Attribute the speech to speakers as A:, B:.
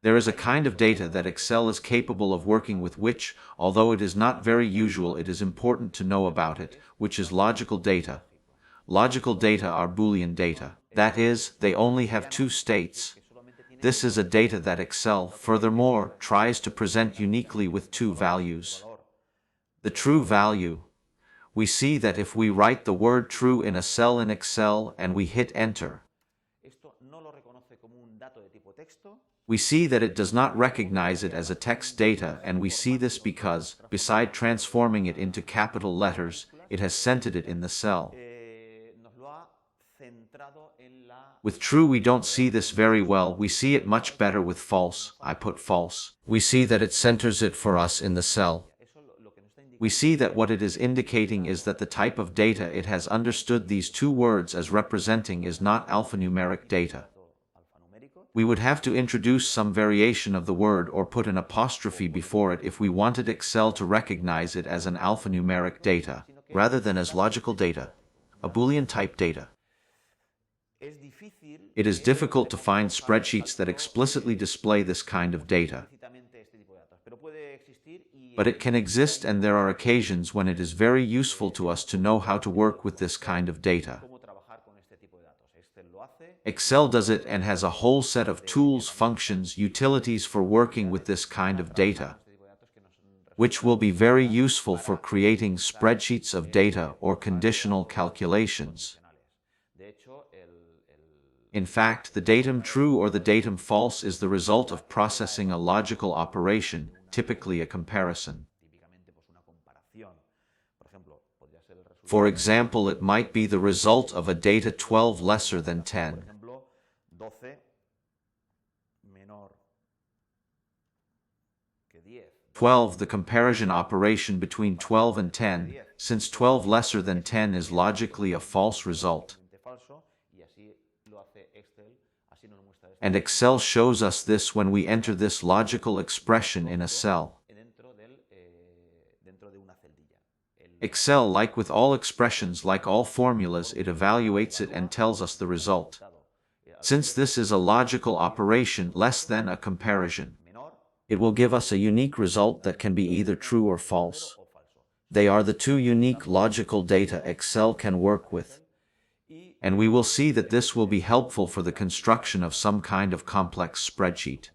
A: There is a kind of data that Excel is capable of working with which, although it is not very usual, it is important to know about it, which is logical data. Logical data are Boolean data. That is, they only have two states. This is a data that Excel, furthermore, tries to present uniquely with two values. The true value. We see that if we write the word true in a cell in Excel and we hit enter, we see that it does not recognize it as a text data, and we see this because, beside transforming it into capital letters, it has centered it in the cell. With true we don't see this very well, we see it much better with false. I put false. We see that it centers it for us in the cell. We see that what it is indicating is that the type of data it has understood these two words as representing is not alphanumeric data. We would have to introduce some variation of the word or put an apostrophe before it if we wanted Excel to recognize it as an alphanumeric data, rather than as logical data, a Boolean type data. It is difficult to find spreadsheets that explicitly display this kind of data. But it can exist, and there are occasions when it is very useful to us to know how to work with this kind of data. Excel does it and has a whole set of tools, functions, utilities for working with this kind of data, which will be very useful for creating spreadsheets of data or conditional calculations. In fact, the datum true or the datum false is the result of processing a logical operation, typically a comparison. For example, it might be the result of a data 12 lesser than 10. 12, the comparison operation between 12 and 10, since 12 lesser than 10 is logically a false result. And Excel shows us this when we enter this logical expression in a cell. Excel, like with all expressions, like all formulas, it evaluates it and tells us the result. Since this is a logical operation less than a comparison, it will give us a unique result that can be either true or false. They are the two unique logical data Excel can work with. And we will see that this will be helpful for the construction of some kind of complex spreadsheet.